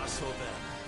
Us or them.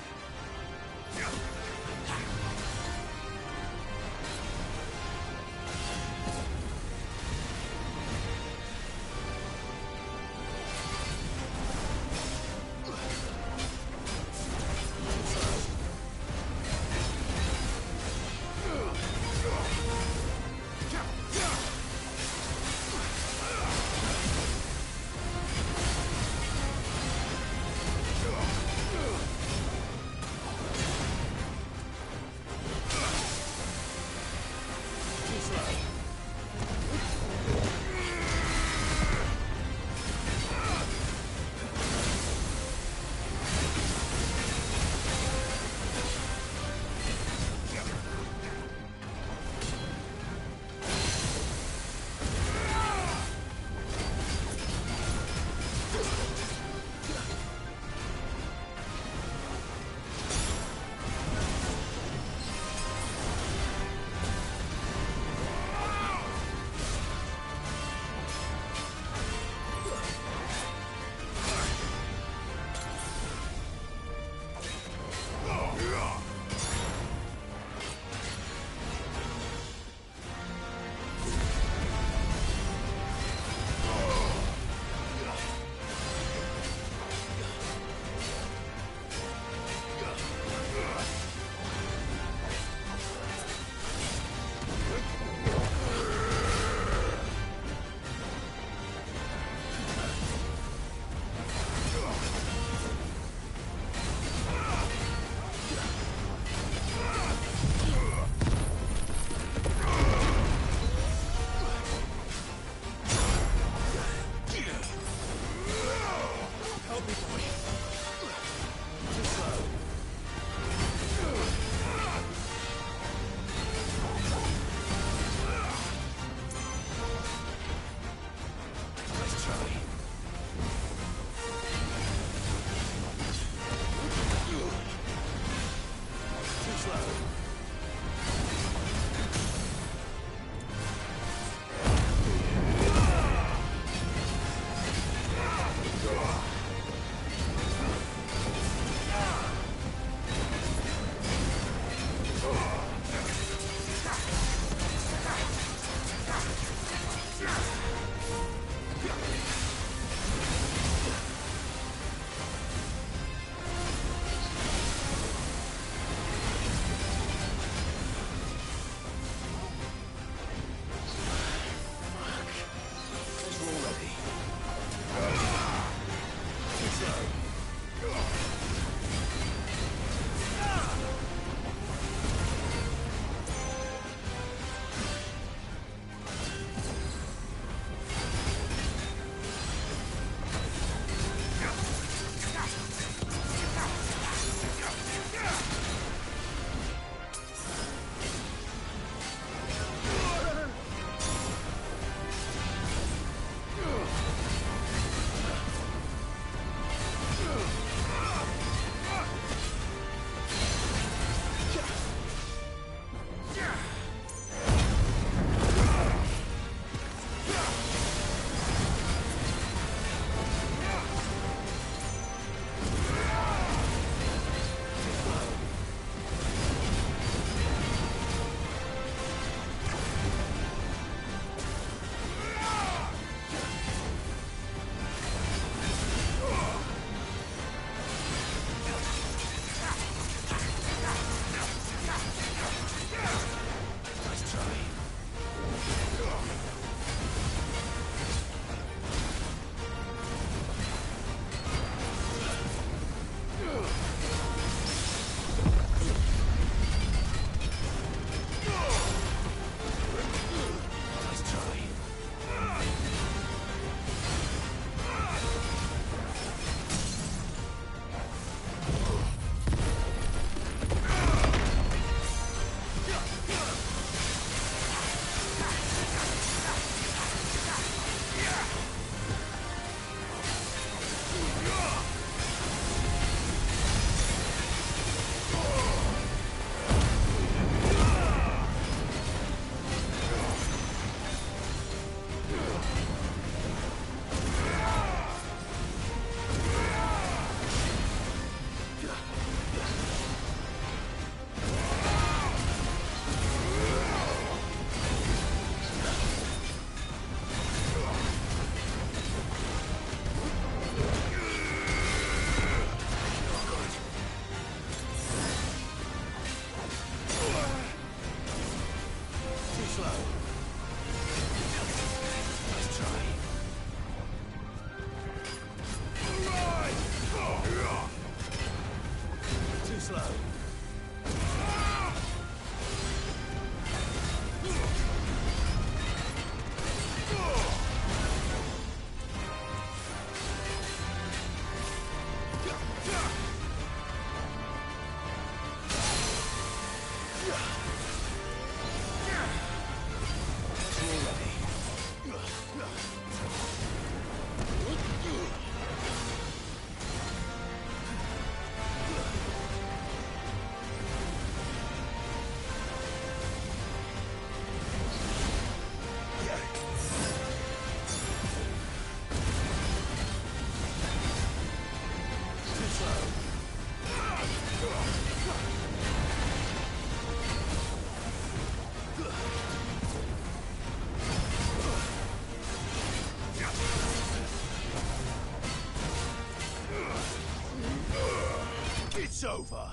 It's over.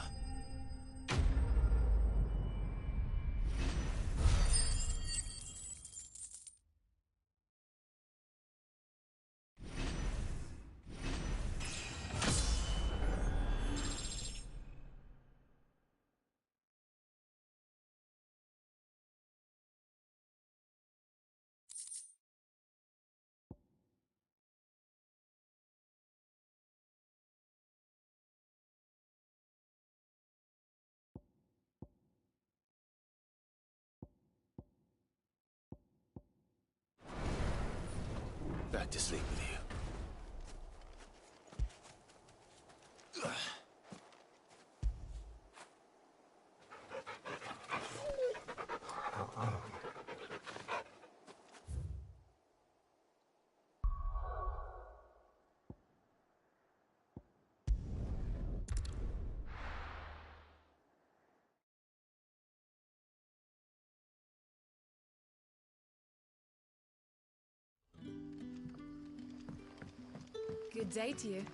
Back to sleep with you. Good day to you.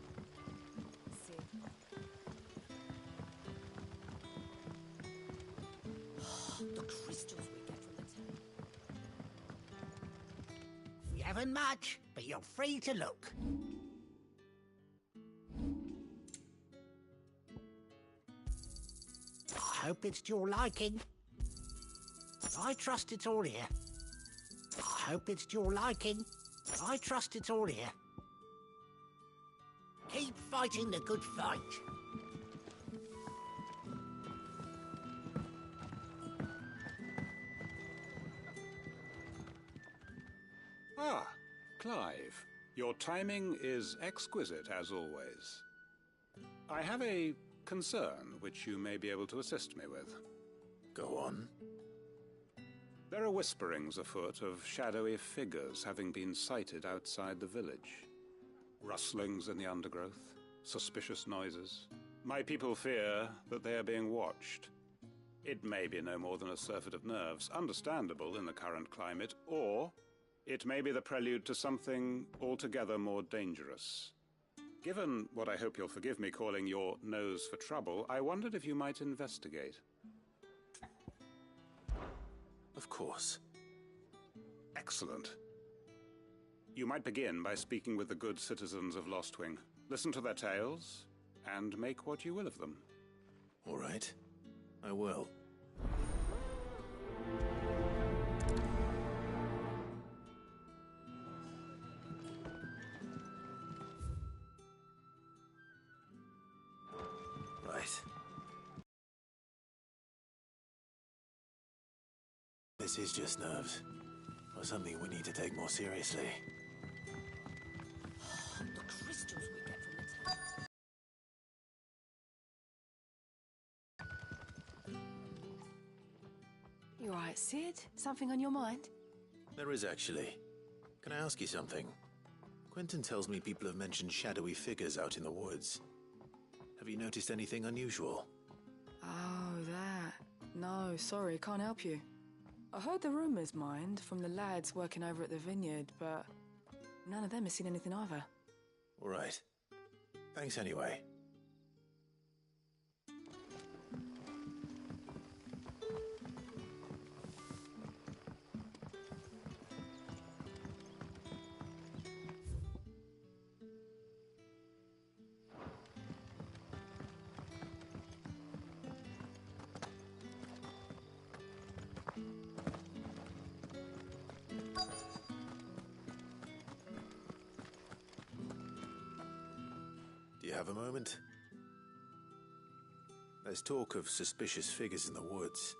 The crystals we get from the town. We haven't much, but you're free to look. I hope it's to your liking. I trust it's all here. I hope it's to your liking. I trust it's all here. Keep fighting the good fight. Ah, Clive. Your timing is exquisite, as always. I have a concern which you may be able to assist me with. Go on. There are whisperings afoot of shadowy figures having been sighted outside the village. Rustlings in the undergrowth, suspicious noises. My people fear that they are being watched. It may be no more than a surfeit of nerves, understandable in the current climate, or it may be the prelude to something altogether more dangerous. Given what I hope you'll forgive me calling your nose for trouble, I wondered if you might investigate. Of course. Excellent. You might begin by speaking with the good citizens of Lostwing. Listen to their tales, and make what you will of them. All right. I will. Right. This is just nerves, or something we need to take more seriously. The crystals we get from the town. You all right, Sid? Something on your mind? There is actually. Can I ask you something? Quentin tells me people have mentioned shadowy figures out in the woods. Have you noticed anything unusual? Oh, that. No, sorry, can't help you. I heard the rumours, mind, from the lads working over at the vineyard, but none of them has seen anything either. All right. Thanks anyway. Do you have a moment? There's talk of suspicious figures in the woods.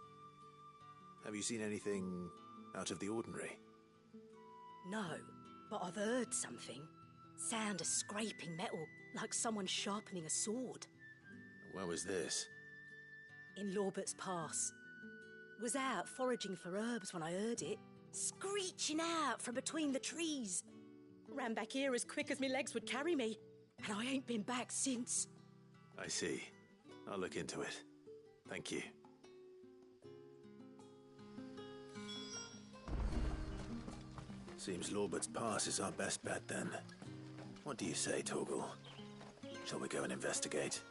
Have you seen anything out of the ordinary? No, but I've heard something. Sound of scraping metal, like someone sharpening a sword. Where was this? In Lorbert's Pass. Was out foraging for herbs when I heard it, screeching out from between the trees. Ran back here as quick as my legs would carry me, and I ain't been back since. I see. I'll look into it. Thank you. Seems Lorbert's Pass is our best bet then. What do you say, Torgal? Shall we go and investigate?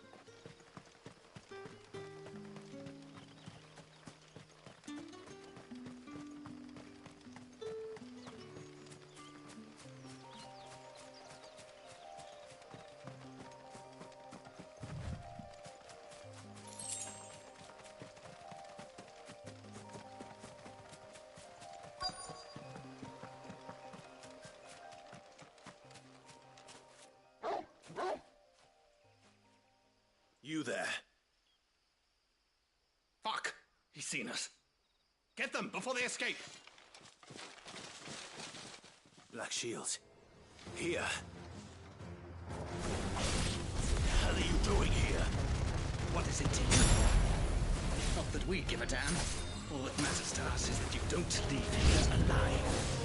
seen us. Get them before they escape! Black shields. Here. What the hell are you doing here? What is it to you? Not that we give a damn. All that matters to us is that you don't leave here alive.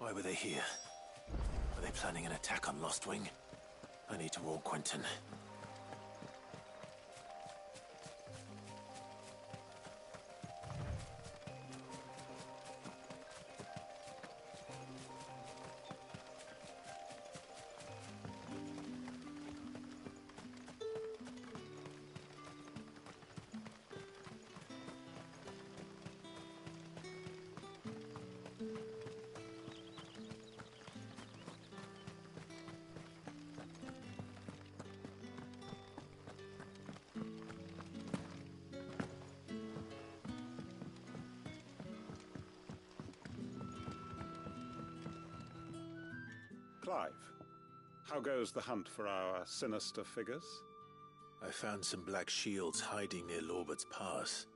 Why were they here? Were they planning an attack on Lost Wing? I need to warn Quentin. Clive, how goes the hunt for our sinister figures? I found some black shields hiding near Lorbert's Pass.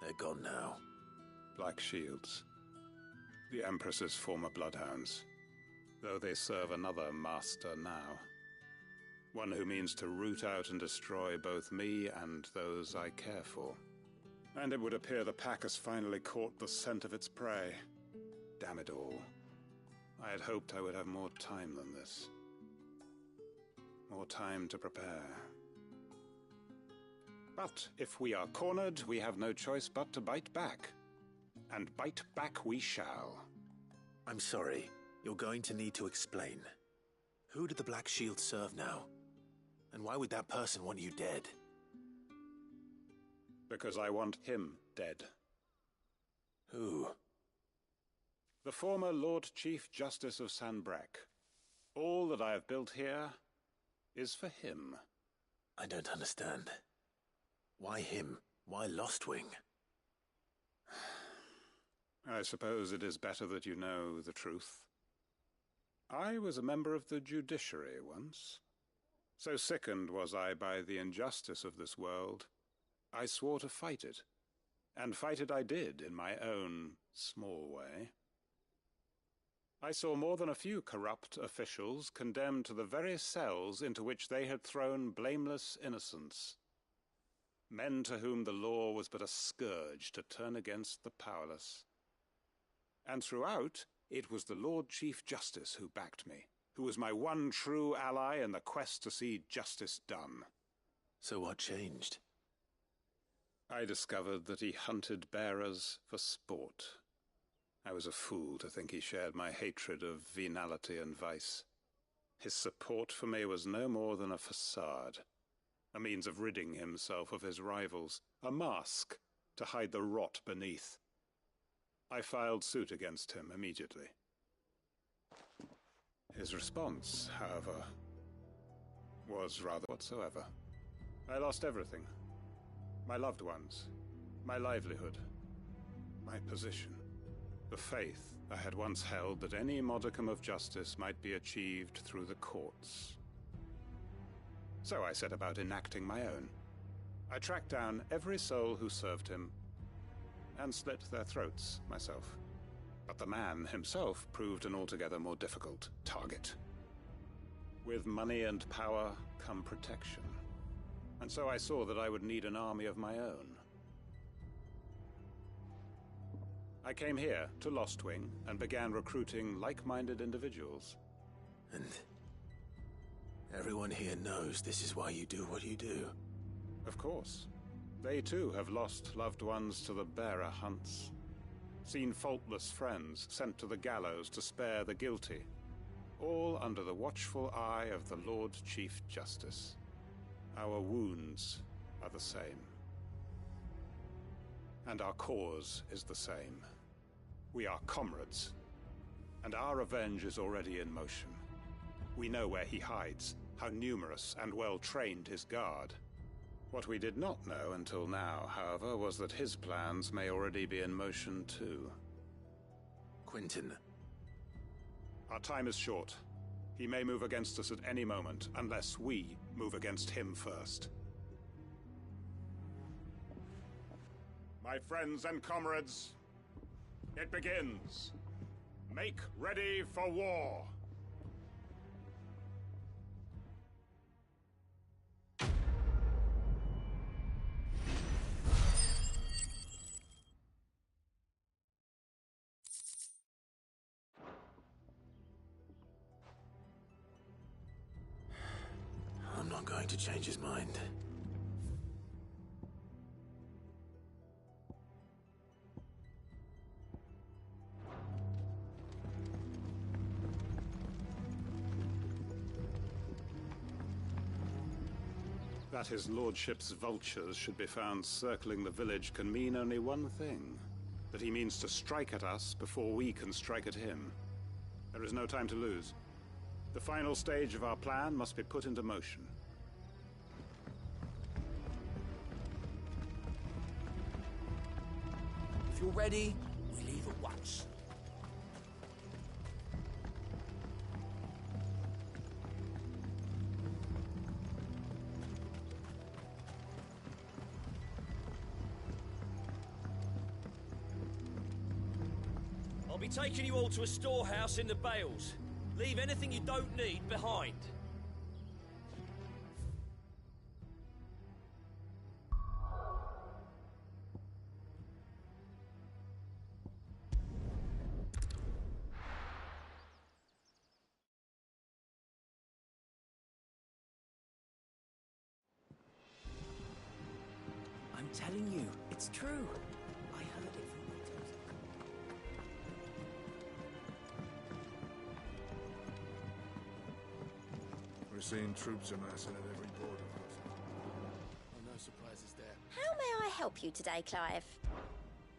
They're gone now. Black shields. The Empress's former bloodhounds, though they serve another master now. One who means to root out and destroy both me and those I care for. And it would appear the pack has finally caught the scent of its prey. Damn it all. I had hoped I would have more time than this. More time to prepare. But if we are cornered, we have no choice but to bite back. And bite back we shall. I'm sorry. You're going to need to explain. Who did the Black Shield serve now? And why would that person want you dead? Because I want him dead. Who? The former Lord Chief Justice of Sanbreque. All that I have built here is for him. I don't understand. Why him? Why Lost Wing? I suppose it is better that you know the truth. I was a member of the judiciary once. So sickened was I by the injustice of this world, I swore to fight it. And fight it I did in my own small way. I saw more than a few corrupt officials condemned to the very cells into which they had thrown blameless innocents. Men to whom the law was but a scourge to turn against the powerless. And throughout, it was the Lord Chief Justice who backed me, who was my one true ally in the quest to see justice done. So what changed? I discovered that he hunted bearers for sport. I was a fool to think he shared my hatred of venality and vice. His support for me was no more than a facade, a means of ridding himself of his rivals, a mask to hide the rot beneath. I filed suit against him immediately. His response, however, was rather whatsoever. I lost everything. My loved ones, my livelihood, my position, the faith I had once held that any modicum of justice might be achieved through the courts. So I set about enacting my own. I tracked down every soul who served him, and slit their throats myself. But the man himself proved an altogether more difficult target. With money and power come protection. And so I saw that I would need an army of my own. I came here to Lostwing and began recruiting like-minded individuals. And everyone here knows this is why you do what you do. Of course. They too have lost loved ones to the bearer hunts. Seen faultless friends sent to the gallows to spare the guilty. All under the watchful eye of the Lord Chief Justice. Our wounds are the same. And our cause is the same. We are comrades. And our revenge is already in motion. We know where he hides, how numerous and well-trained his guard. What we did not know until now, however, was that his plans may already be in motion too. Quentin. Our time is short. He may move against us at any moment, unless we move against him first. My friends and comrades, it begins. Make ready for war. I'm not going to change his mind. That his lordship's vultures should be found circling the village can mean only one thing. That he means to strike at us before we can strike at him. There is no time to lose. The final stage of our plan must be put into motion. If you're ready, we leave at once. I'll be taking you all to a storehouse in the Bales. Leave anything you don't need behind. I'm telling you, it's true. I heard it from my toes. We're seeing troops amassing at every border crossing. Oh, no surprises there. How may I help you today, Clive?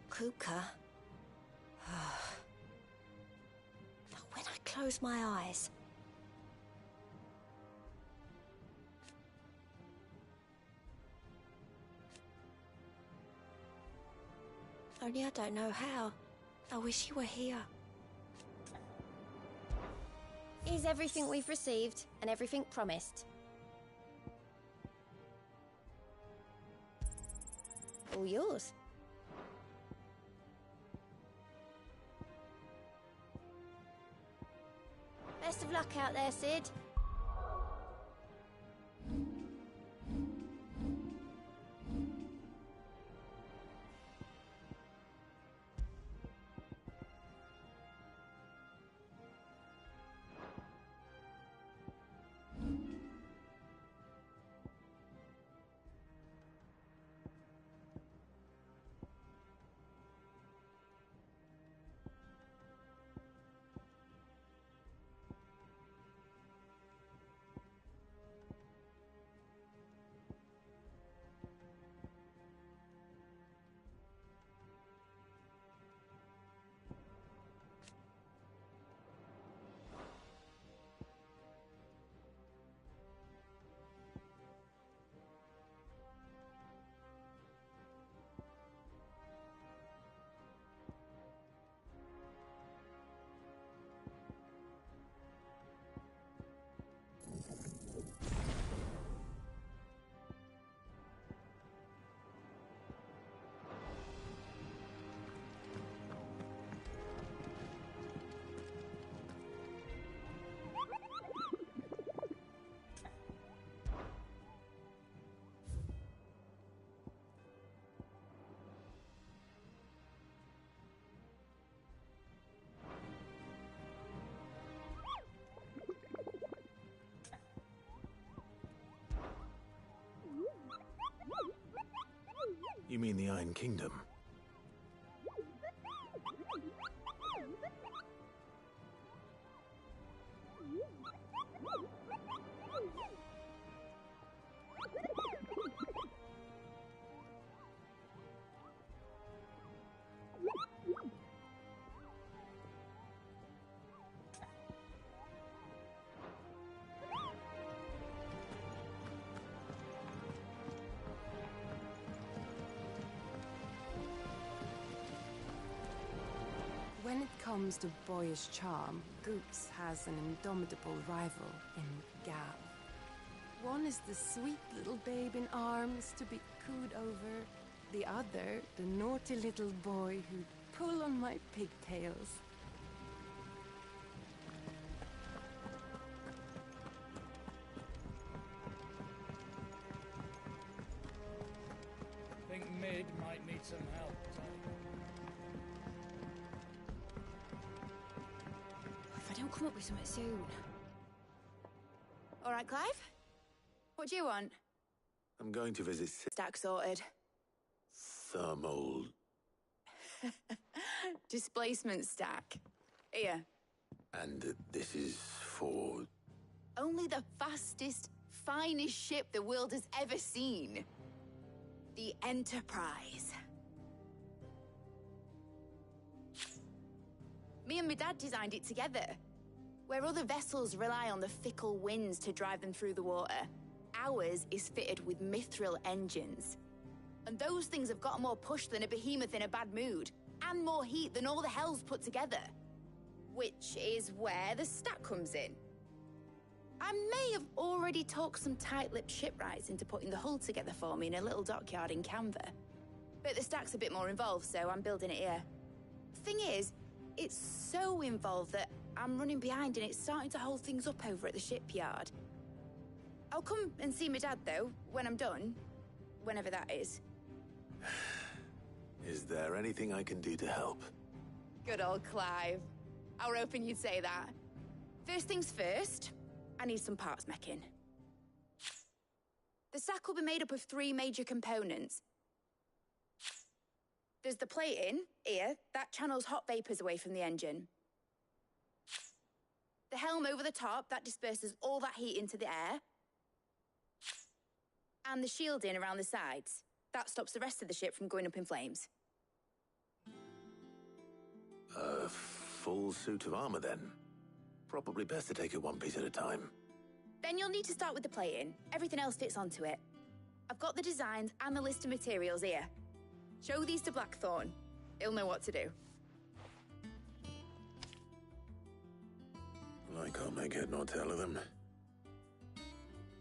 Kuka. When I close my eyes, only I don't know how. I wish you were here. Is everything we've received and everything promised? All yours. Best of luck out there, Sid. You mean the Iron Kingdom? When it comes to boyish charm, Goops has an indomitable rival in Gav. One is the sweet little babe in arms to be cooed over. The other, the naughty little boy who'd pull on my pigtails. Think Mid might need some help, If I don't come up with something soon. All right, Clive? What do you want? I'm going to visit Stack sorted. Thermal. Displacement stack. Here. And this is for... Only the fastest, finest ship the world has ever seen. The Enterprise. Me and my dad designed it together. Where other vessels rely on the fickle winds to drive them through the water, ours is fitted with mithril engines. And those things have got more push than a behemoth in a bad mood, and more heat than all the hells put together. Which is where the stack comes in. I may have already talked some tight-lipped shipwrights into putting the hull together for me in a little dockyard in Canva. But the stack's a bit more involved, so I'm building it here. Thing is, it's so involved that I'm running behind and it's starting to hold things up over at the shipyard. I'll come and see my dad, though, when I'm done. Whenever that is. Is there anything I can do to help? Good old Clive. I were hoping you'd say that. First things first, I need some parts meching. The stack will be made up of 3 major components. There's the plating, here, that channels hot vapors away from the engine. The helm over the top, that disperses all that heat into the air. And the shielding around the sides. That stops the rest of the ship from going up in flames. A full suit of armor, then. Probably best to take it one piece at a time. Then you'll need to start with the plating. Everything else fits onto it. I've got the designs and the list of materials here. Show these to Blackthorn. He'll know what to do. I can't make head nor tail of them.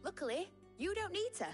Luckily, you don't need to.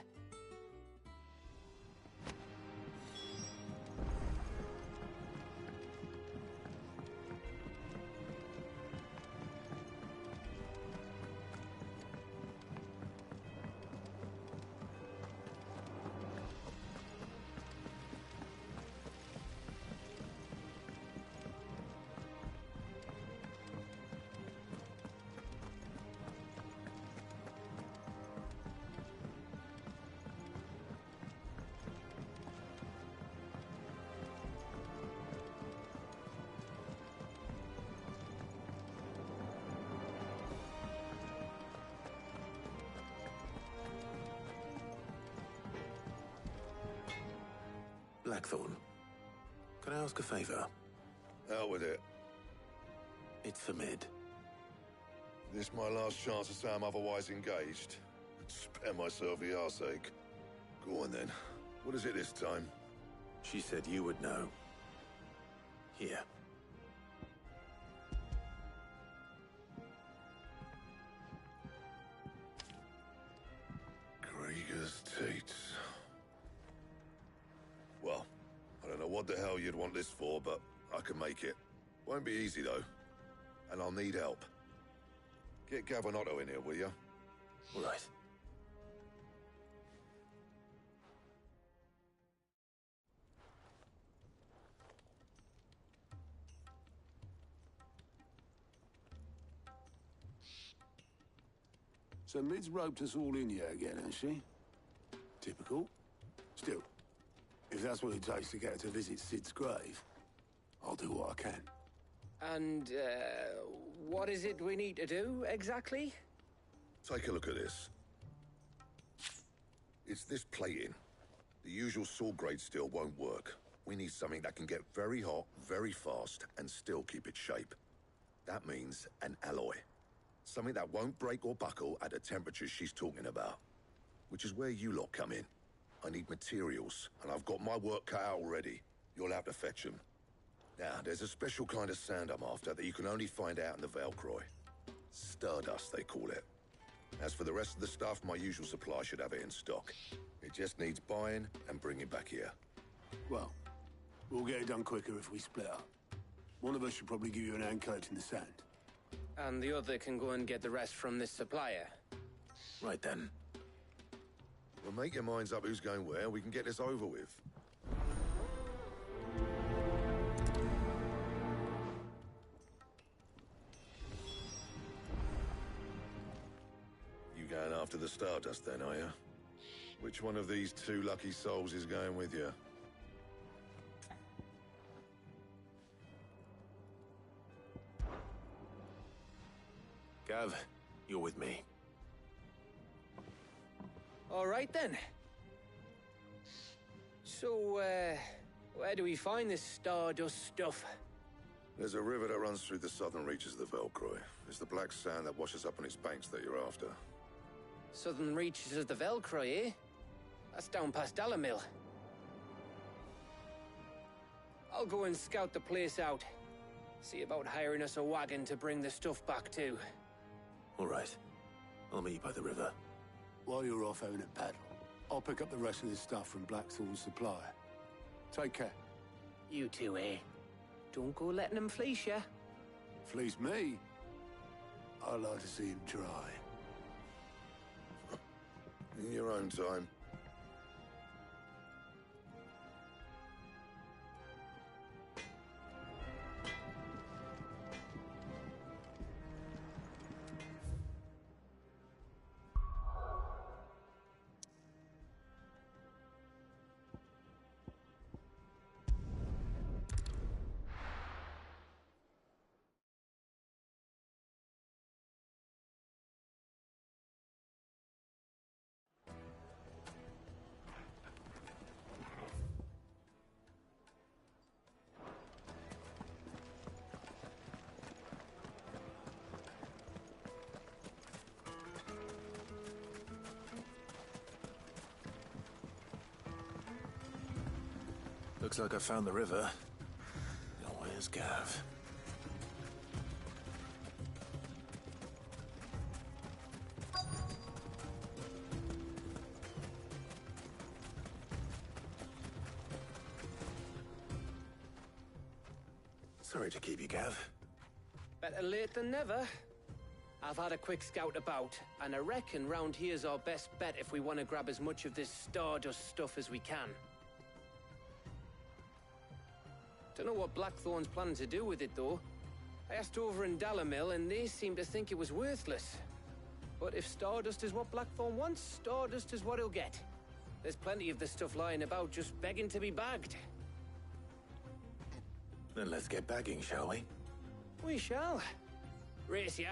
Blackthorn, can I ask a favor? Out with it. It's for Mid. This my last chance to say I'm otherwise engaged. Spare myself the arseache. Go on then. What is it this time? She said you would know. Here. Krieger's teats. Well, I don't know what the hell you'd want this for, but I can make it. Won't be easy, though. And I'll need help. Get Gavinotto in here, will you? All right. So Mid's roped us all in here again, hasn't she? Typical. Still, if If that's what it takes to get her to visit Sid's grave, I'll do what I can. And, what is it we need to do, exactly? Take a look at this. It's this plating. The usual sword-grade steel won't work. We need something that can get very hot, very fast, and still keep its shape. That means an alloy. Something that won't break or buckle at the temperatures she's talking about. Which is where you lot come in. I need materials, and I've got my work cut out already. You'll have to fetch them. Now, there's a special kind of sand I'm after that you can only find out in the Velcroy. Stardust, they call it. As for the rest of the stuff, my usual supply should have it in stock. It just needs buying and bringing back here. Well, we'll get it done quicker if we split up. One of us should probably give you an hand coat in the sand. And the other can go and get the rest from this supplier. Right then. Well, make your minds up who's going where, we can get this over with. You going after the Stardust then, are you? Which one of these two lucky souls is going with you? Gav, you're with me. All right, then. So, where do we find this Stardust stuff? There's a river that runs through the southern reaches of the Velcroy. It's the black sand that washes up on its banks that you're after. Southern reaches of the Velcroy, eh? That's down past Dalamil. I'll go and scout the place out. See about hiring us a wagon to bring the stuff back to. All right. I'll meet you by the river. While you're off having a paddle, I'll pick up the rest of this stuff from Blackthorn's supply. Take care. You two, eh? Don't go letting them fleece ya. Fleece me? I'd like to see him try. In your own time. Looks like I found the river. Now where's Gav? Sorry to keep you, Gav. Better late than never. I've had a quick scout about, and I reckon round here's our best bet if we want to grab as much of this Stardust stuff as we can. Don't know what Blackthorn's planning to do with it, though. I asked over in Dalamil, and they seem to think it was worthless. But if Stardust is what Blackthorn wants, Stardust is what he'll get. There's plenty of this stuff lying about, just begging to be bagged. Then let's get bagging, shall we? We shall. Race ya.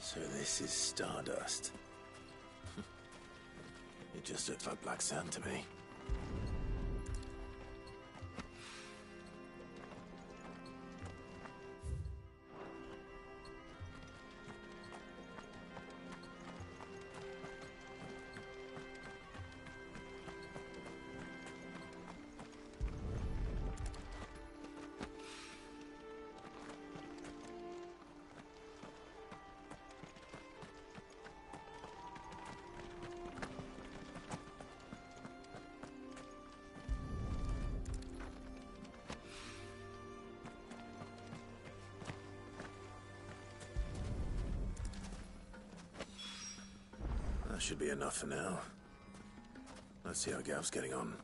So this is Stardust. It just looks like black sand to me. That should be enough for now. Let's see how Gav's getting on.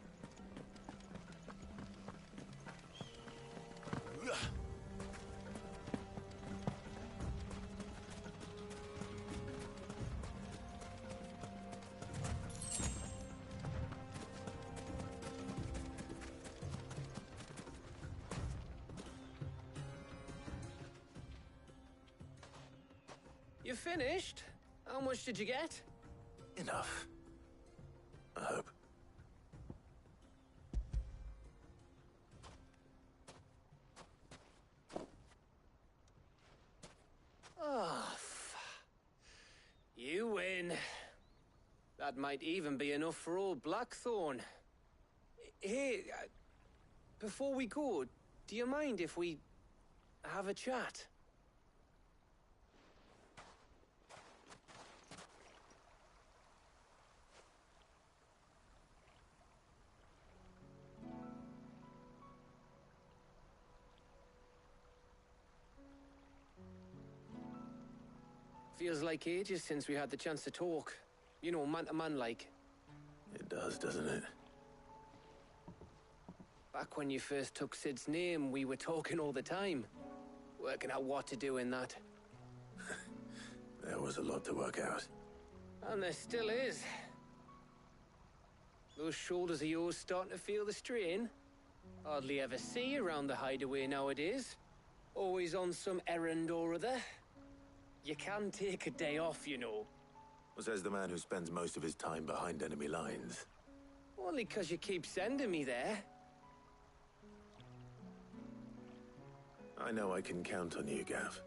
You finished? How much did you get? Enough. I hope. Oh, you win. That might even be enough for old Blackthorn. Hey, before we go, do you mind if we have a chat? Feels like ages since we had the chance to talk. You know, man to man like. It does, doesn't it? Back when you first took Sid's name, we were talking all the time. Working out what to do in that. There was a lot to work out. And there still is. Those shoulders of yours starting to feel the strain. Hardly ever see you around the hideaway nowadays. Always on some errand or other. You can take a day off, you know. Says the man who spends most of his time behind enemy lines. Only 'cause you keep sending me there. I know I can count on you, Gav.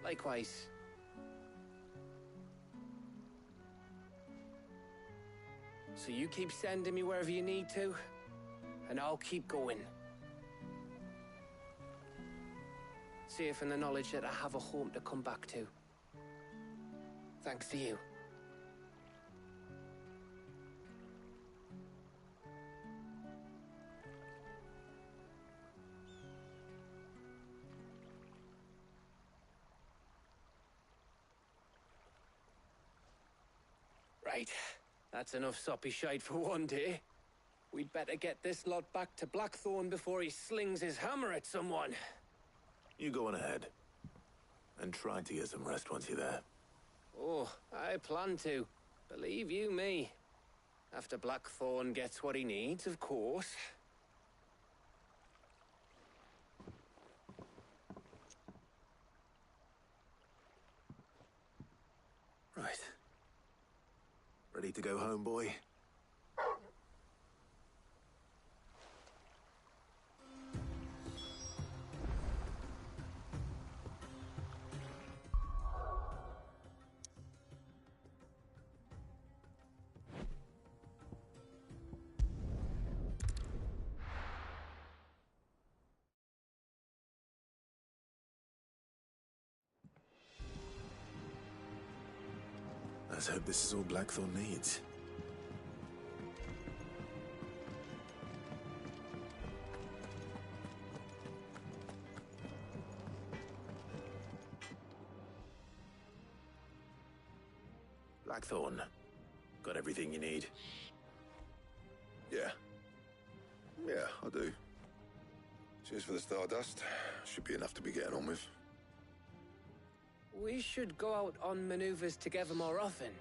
Likewise. So you keep sending me wherever you need to, and I'll keep going. Safe in the knowledge that I have a home to come back to. Thanks to you. Right. That's enough soppy shite for one day. We'd better get this lot back to Blackthorn before he slings his hammer at someone. You go on ahead. And try to get some rest once you're there. Oh, I plan to. Believe you me. After Blackthorn gets what he needs, of course. Right. Ready to go home, boy? Let's hope this is all Blackthorn needs. Blackthorn, got everything you need? Yeah. Yeah, I do. Cheers for the Stardust. Should be enough to be getting on with. We should go out on maneuvers together more often.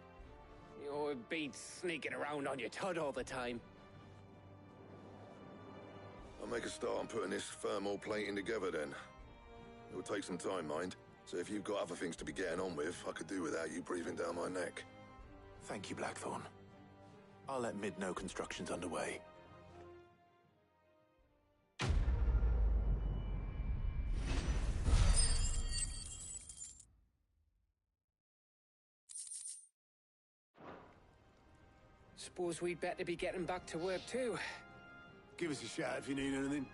You're beat sneaking around on your tud all the time. I'll make a start on putting this thermal plating together then. It'll take some time, mind. So if you've got other things to be getting on with, I could do without you breathing down my neck. Thank you, Blackthorn. I'll let Mid know construction's underway. Suppose we'd better be getting back to work too. Give us a shout if you need anything.